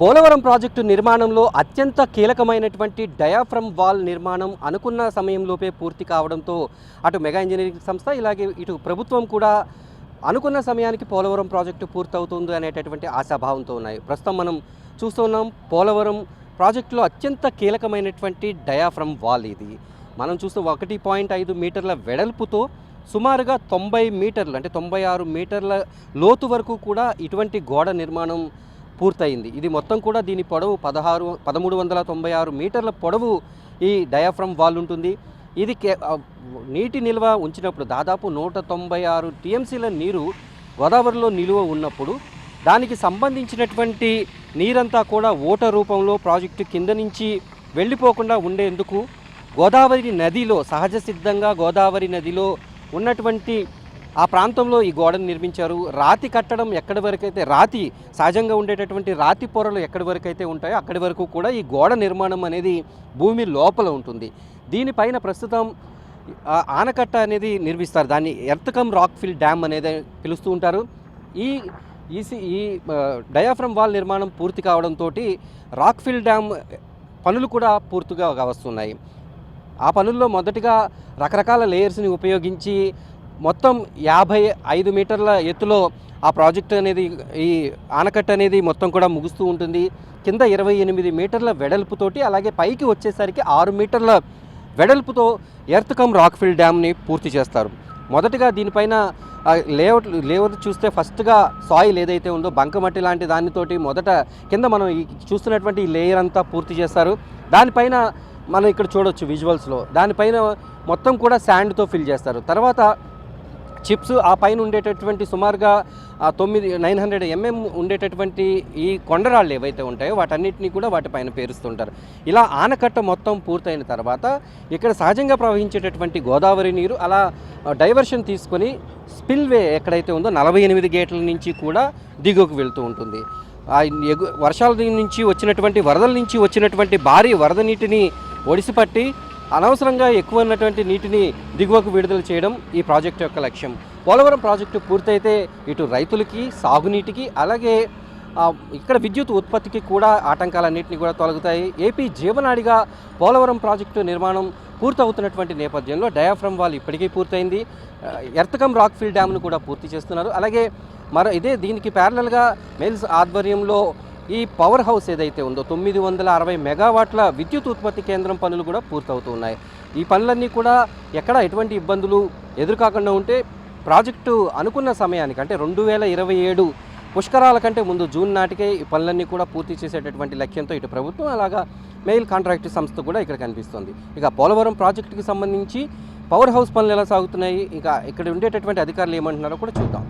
Polavaram project నిర్మాణంలో అత్యంత కీలకమైనటువంటి డయాఫ్రమ్ వాల్ నిర్మాణం అనుకున్న సమయంలోపే పూర్తి కావడంతో అటు మెగా ఇంజనీరింగ్ సంస్థ ఇలాగే ఇటు ప్రభుత్వం కూడా అనుకున్న సమయానికి పోలవరం ప్రాజెక్టు పూర్తవుతుంది అనేటటువంటి ఆశాభావంతో ఉన్నాయి. ప్రస్తుతం మనం చూస్తున్నాం పోలవరం ప్రాజెక్టులో అత్యంత కీలకమైనటువంటి డయాఫ్రమ్ వాల్ ఇది. మనం చూస్తే 1.5 మీటర్ల వెడల్పుతో సుమారుగా 90 మీటర్లు అంటే 96 మీటర్ల లోతు వరకు కూడా ఇటువంటి గోడ నిర్మాణం పూర్తయింది. ఇది మొత్తం కూడా దీని పొడవు 1396 మీటర్ల పొడవు ఈ డయాఫ్రమ్ వాల్ ఉంటుంది. ఇది నీటి నిల్వ ఉంచినప్పుడు దాదాపు 196 టీఎంసీల నీరు గోదావరిలో నిలువ ఉన్నప్పుడు దానికి సంబంధించినటువంటి నీరంతా కూడా ఓట రూపంలో ప్రాజెక్టు కింద నుంచి వెళ్ళిపోకుండా ఉండేందుకు గోదావరి నదిలో సహజ సిద్ధంగా గోదావరి నదిలో ఉన్నటువంటి ఆ ప్రాంతంలో ఈ గోడను నిర్మించారు. రాతి కట్టడం ఎక్కడి వరకు అయితే రాతి సహజంగా ఉండేటటువంటి రాతి పొరలు ఎక్కడి వరకు అయితే ఉంటాయో అక్కడి వరకు కూడా ఈ గోడ నిర్మాణం అనేది భూమి లోపల ఉంటుంది. దీనిపైన ప్రస్తుతం ఆనకట్ట అనేది నిర్మిస్తారు. దాన్ని ఎర్త్కమ్ రాక్ఫిల్ డ్యామ్ అనేది పిలుస్తూ ఉంటారు. ఈ డయాఫ్రమ్ వాల్ నిర్మాణం పూర్తి కావడంతో రాక్ఫిల్ డ్యామ్ పనులు కూడా పూర్తిగా వస్తున్నాయి. ఆ పనుల్లో మొదటిగా రకరకాల లేయర్స్ని ఉపయోగించి మొత్తం 55 మీటర్ల ఎత్తులో ఆ ప్రాజెక్ట్ అనేది ఈ ఆనకట్ట అనేది మొత్తం కూడా ముగుస్తూ ఉంటుంది. కింద 28 మీటర్ల వెడల్పుతోటి అలాగే పైకి వచ్చేసరికి 6 మీటర్ల వెడల్పుతో ఎర్త్కమ్ రాక్ఫిల్ డ్యామ్ని పూర్తి చేస్తారు. మొదటగా దీనిపైన లేఅవుట్ చూస్తే ఫస్ట్గా సాయిల్ ఏదైతే ఉందో బంకమట్టి లాంటి దానితోటి మొదట కింద మనం చూస్తున్నటువంటి లేయర్ అంతా పూర్తి చేస్తారు. దానిపైన మనం ఇక్కడ చూడొచ్చు విజువల్స్లో దానిపైన మొత్తం కూడా శాండ్తో ఫిల్ చేస్తారు. తర్వాత చిప్స్ ఆ పైన ఉండేటటువంటి సుమారుగా 900 mm ఉండేటటువంటి ఈ కొండరాళ్ళు ఏవైతే ఉంటాయో వాటన్నిటినీ కూడా వాటిపైన పేరుస్తుంటారు. ఇలా ఆనకట్ట మొత్తం పూర్తయిన తర్వాత ఇక్కడ సహజంగా ప్రవహించేటటువంటి గోదావరి నీరు అలా డైవర్షన్ తీసుకొని స్పిల్వే ఎక్కడైతే ఉందో 48 గేట్ల నుంచి కూడా దిగువకు వెళ్తూ ఉంటుంది. వర్షాల నుంచి వచ్చినటువంటి వరదల నుంచి వచ్చినటువంటి భారీ వరద నీటిని ఒడిసిపట్టి అనవసరంగా ఎక్కువ ఉన్నటువంటి నీటిని దిగువకు విడుదల చేయడం ఈ ప్రాజెక్టు యొక్క లక్ష్యం. పోలవరం ప్రాజెక్టు పూర్తయితే ఇటు రైతులకి సాగునీటికి అలాగే ఇక్కడ విద్యుత్ ఉత్పత్తికి కూడా ఆటంకాలన్నింటినీ కూడా తొలగుతాయి. ఏపీ జీవనాడిగా పోలవరం ప్రాజెక్టు నిర్మాణం పూర్తవుతున్నటువంటి నేపథ్యంలో డయాఫ్రమ్ వాల్ ఇప్పటికీ పూర్తయింది. ఎర్త్కమ్ రాక్ఫిల్ డ్యామ్ను కూడా పూర్తి చేస్తున్నారు. అలాగే దీనికి ప్యారలల్గా మెయిల్స్ ఆధ్వర్యంలో ఈ పవర్ హౌస్ ఏదైతే ఉందో 960 మెగావాట్ల విద్యుత్ ఉత్పత్తి కేంద్రం పనులు కూడా పూర్తవుతున్నాయి. ఈ పనులన్నీ కూడా ఎక్కడ ఎటువంటి ఇబ్బందులు ఎదురుకాకుండా ఉంటే ప్రాజెక్టు అనుకున్న సమయానికి అంటే 2027 పుష్కరాల కంటే ముందు జూన్ నాటికే ఈ పనులన్నీ కూడా పూర్తి చేసేటటువంటి లక్ష్యంతో ఇటు ప్రభుత్వం అలాగా మెయిల్ కాంట్రాక్ట్ సంస్థ కూడా ఇక్కడ కనిపిస్తుంది. ఇక పోలవరం ప్రాజెక్టుకి సంబంధించి పవర్ హౌస్ పనులు ఎలా సాగుతున్నాయి, ఇంకా ఇక్కడ ఉండేటటువంటి అధికారులు ఏమంటున్నారో కూడా చూద్దాం.